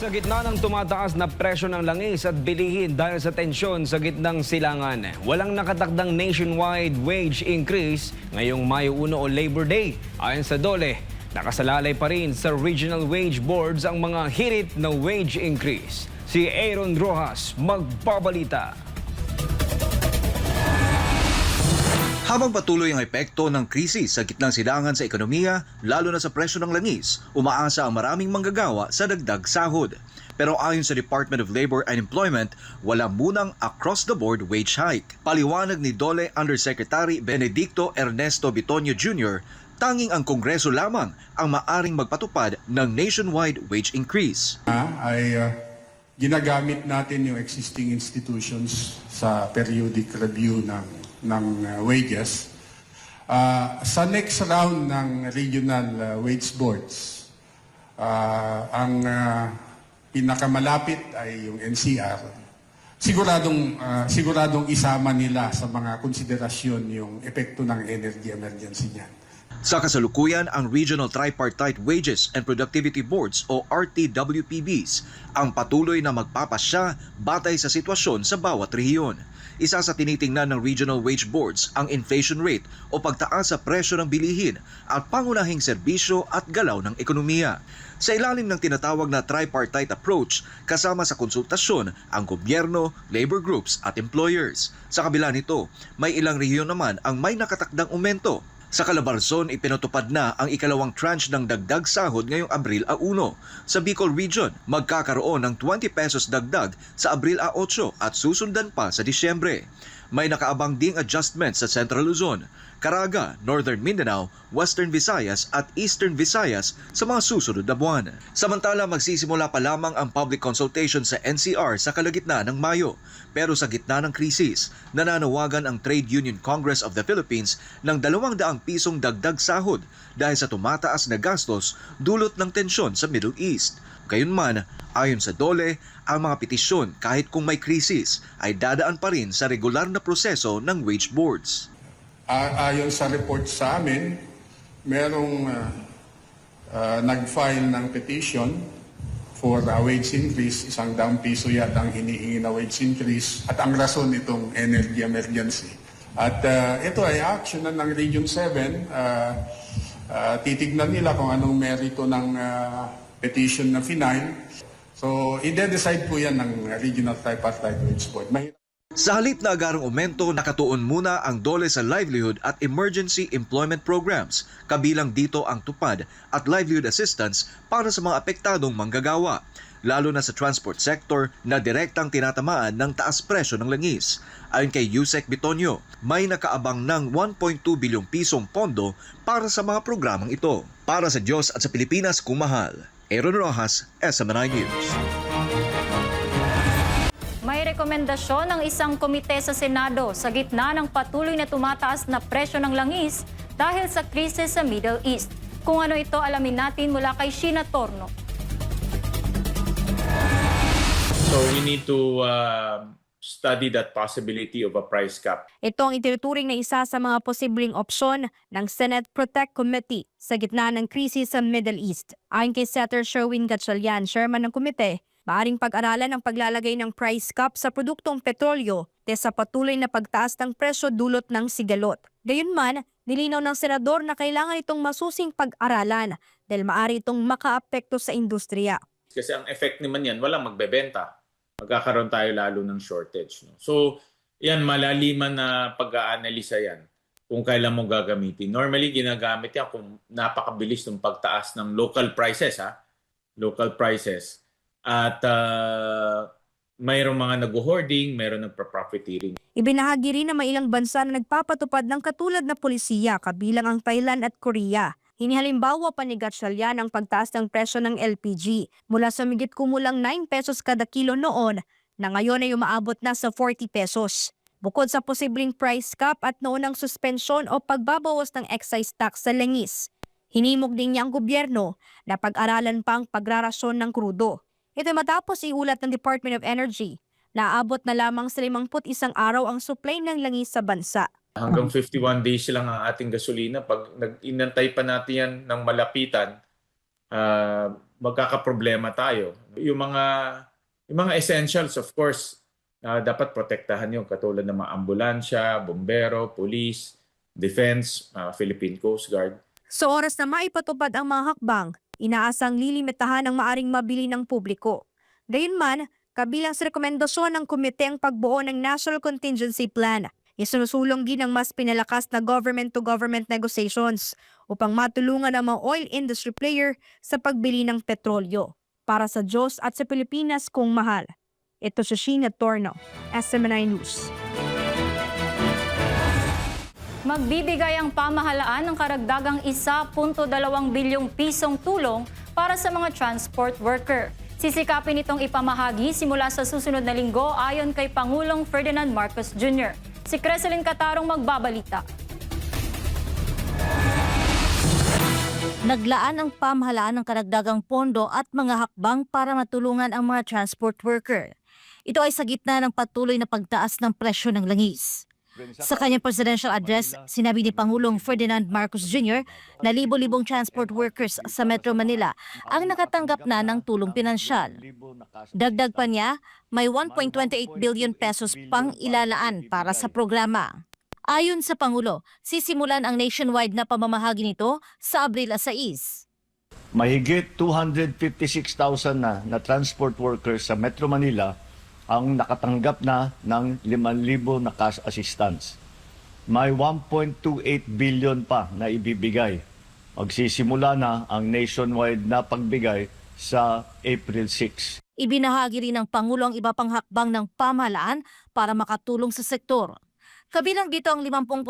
Sa gitna ng tumataas na presyo ng langis at bilihin dahil sa tensyon sa gitnang silangan, walang nakatakdang nationwide wage increase ngayong Mayo 1 o Labor Day. Ayon sa DOLE, nakasalalay pa rin sa regional wage boards ang mga hirit na wage increase. Si Aaron Rojas magbabalita. Habang patuloy ang epekto ng krisis sa gitnang silangan sa ekonomiya, lalo na sa presyo ng langis, umaasa ang maraming manggagawa sa dagdag sahod. Pero ayon sa Department of Labor and Employment, wala munang across-the-board wage hike. Paliwanag ni DOLE Undersecretary Benedicto Ernesto Bitonio Jr., tanging ang Kongreso lamang ang maaring magpatupad ng nationwide wage increase. Ginagamit natin yung existing institutions sa periodic review ng wages. Sa next round ng regional wage boards, ang pinakamalapit ay yung NCR. Siguradong isama nila sa mga konsiderasyon yung epekto ng energy emergency niyan. Sa kasalukuyan, ang Regional Tripartite Wages and Productivity Boards o RTWPBs ang patuloy na magpapasya batay sa sitwasyon sa bawat rehiyon. Isa sa tinitingnan ng regional wage boards ang inflation rate o pagtaas sa presyo ng bilihin at pangunahing serbisyo at galaw ng ekonomiya. Sa ilalim ng tinatawag na tripartite approach, kasama sa konsultasyon ang gobyerno, labor groups at employers. Sa kabila nito, may ilang rehiyon naman ang may nakatakdang aumento. Sa Calabarzon, ipinatupad na ang ikalawang tranche ng dagdag sahod ngayong Abril 1. Sa Bicol Region, magkakaroon ng 20 pesos dagdag sa Abril 8 at susundan pa sa Disyembre. May nakaabang ding adjustment sa Central Luzon, Caraga, Northern Mindanao, Western Visayas at Eastern Visayas sa mga susunod na buwan. Samantala, magsisimula pa lamang ang public consultation sa NCR sa kalagitnaan ng Mayo. Pero sa gitna ng krisis, nananawagan ang Trade Union Congress of the Philippines ng 200 pisong dagdag sahod dahil sa tumataas na gastos dulot ng tensyon sa Middle East. Gayunman, ayon sa DOLE, ang mga petisyon kahit kung may krisis ay dadaan pa rin sa regular na proseso ng wage boards. Ayon sa report sa amin, merong nag-file ng petition for a wage increase, ₱100 yata ang hinihingi na wage increase at ang rason itong energy emergency. At ito ay action ng Region 7. Titignan nila kung anong merito ng petition na final. So, i-decide po yan ng Regional Tripartite Wage Board. Sa halip na agarang aumento, nakatuon muna ang DOLE sa livelihood at emergency employment programs, kabilang dito ang tupad at livelihood assistance para sa mga apektadong manggagawa, lalo na sa transport sector na direktang tinatamaan ng taas presyo ng langis. Ayon kay Yusek Bitonio, may nakaabang ng 1.2 bilyong pisong pondo para sa mga programang ito. Para sa Diyos at sa Pilipinas kung mahal, Aaron Rojas, SMNI News. May rekomendasyon ng isang komite sa Senado sa gitna ng patuloy na tumataas na presyo ng langis dahil sa krisis sa Middle East. Kung ano ito, alamin natin mula kay Sheena Torno. So we need to study that possibility of a price cap. Ito ang itinuturing na isa sa mga posibleng opsyon ng Senate Protect Committee sa gitna ng krisis sa Middle East. Ayon kay Senator Sherwin Gatchalian, chairman ng komite, maaring pag-aralan ang paglalagay ng price cap sa produktong petrolyo dahil sa patuloy na pagtaas ng presyo dulot ng sigalot. Gayunman, nilinaw ng senador na kailangan itong masusing pag-aralan dahil maaari itong makaapekto sa industriya. Kasi ang effect naman yan, walang magbebenta. Magkakaroon tayo lalo ng shortage. No? So, yan, malaliman na pag-aanalisa yan kung kailan mo gagamitin. Normally, ginagamit yan kung napakabilis ng pagtaas ng local prices. Local prices. At mayroong mga nag-hoarding, mayroong nagpa-profiteering. Ibinahagi rin na may ilang bansa na nagpapatupad ng katulad na polisiya kabilang ang Thailand at Korea. Hinihalimbawa pa ni Gatchalian ang pagtaas ng presyo ng LPG mula sa migit kumulang 9 pesos kada kilo noon na ngayon ay umaabot na sa 40 pesos. Bukod sa posibleng price cap at noonang suspensyon o pagbabawas ng excise tax sa langis, hinimok din niya ang gobyerno na pag-aralan pa ang pagrarasyon ng krudo. Ito matapos iulat ng Department of Energy na aabot na lamang sa 51 araw ang supply ng langis sa bansa. Hanggang 51 days lang ang ating gasolina. Pag inantay pa natin yan ng malapitan, magkakaproblema tayo. Yung mga essentials, of course, dapat protektahan yung katulad ng mga ambulansya, bombero, police, defense, Philippine Coast Guard. Sa oras na maipatupad ang mga hakbang, inaasang lilimitahan ang maaring mabili ng publiko. Gayunman, kabilang sa rekomendasyon ng komite ang pagbuo ng National Contingency Plan. Isinusulong din ang mas pinalakas na government-to-government negotiations upang matulungan ang mga oil industry player sa pagbili ng petrolyo. Para sa Diyos at sa Pilipinas kung mahal. Ito si Sheena Torno, SMNI News. Magbibigay ang pamahalaan ng karagdagang 1.2 bilyong pisong tulong para sa mga transport worker. Sisikapin itong ipamahagi simula sa susunod na linggo ayon kay Pangulong Ferdinand Marcos Jr. Si Creselyn Catarong magbabalita. Naglaan ang pamahalaan ng karagdagang pondo at mga hakbang para matulungan ang mga transport worker. Ito ay sa gitna ng patuloy na pagtaas ng presyo ng langis. Sa kanyang presidential address, sinabi ni Pangulong Ferdinand Marcos Jr. na libo-libong transport workers sa Metro Manila ang nakatanggap na ng tulong pinansyal. Dagdag pa niya, may 1.28 billion pesos pang ilalaan para sa programa. Ayon sa Pangulo, sisimulan ang nationwide na pamamahagi nito sa Abril 6. Mahigit 256,000 na transport workers sa Metro Manila ang nakatanggap na ng 5,000 na cash assistance. May 1.28 billion pa na ibibigay. Magsisimula na ang nationwide na pagbigay sa April 6. Ibinahagi rin ng Pangulo ang iba pang hakbang ng pamahalaan para makatulong sa sektor. Kabilang dito ang 50%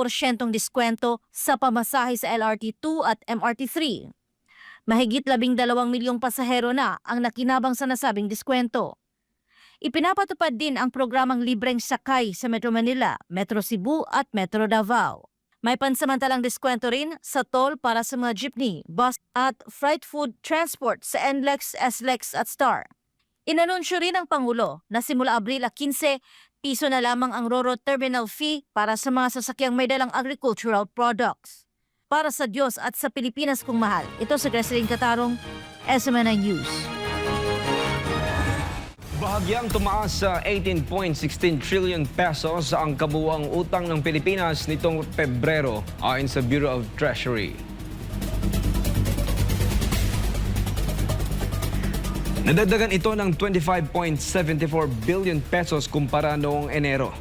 diskwento sa pamasahe sa LRT2 at MRT3. Mahigit 12 milyong pasahero na ang nakinabang sa nasabing diskwento. Ipinapatupad din ang programang libreng sakay sa Metro Manila, Metro Cebu at Metro Davao. May pansamantalang diskwento rin sa toll para sa mga jeepney, bus at freight food transport sa NLEX, SLEX at STAR. Inanunsyo rin ng Pangulo na simula Abril 15, piso na lamang ang RoRo terminal fee para sa mga sasakyang may dalang agricultural products. Para sa Diyos at sa Pilipinas kung mahal, ito si Creselyn Catarong, SMNI News. Bahagyang tumaas sa 18.16 trillion pesos ang kabuuang utang ng Pilipinas nitong Pebrero ayon sa Bureau of Treasury. Nadagdagan ito ng 25.74 billion pesos kumpara noong Enero.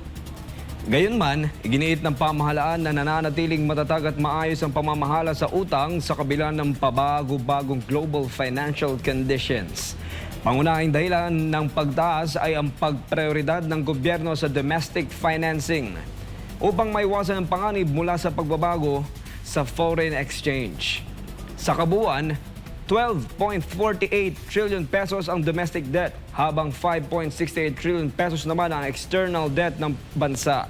Gayunman, iginiit ng pamahalaan na nananatiling matatag at maayos ang pamamahala sa utang sa kabila ng pabago-bagong global financial conditions. Pangunahing dahilan ng pagtaas ay ang pagprioridad ng gobyerno sa domestic financing upang maiwasan ang panganib mula sa pagbabago sa foreign exchange. Sa kabuuan, 12.48 trillion pesos ang domestic debt habang 5.68 trillion pesos naman ang external debt ng bansa.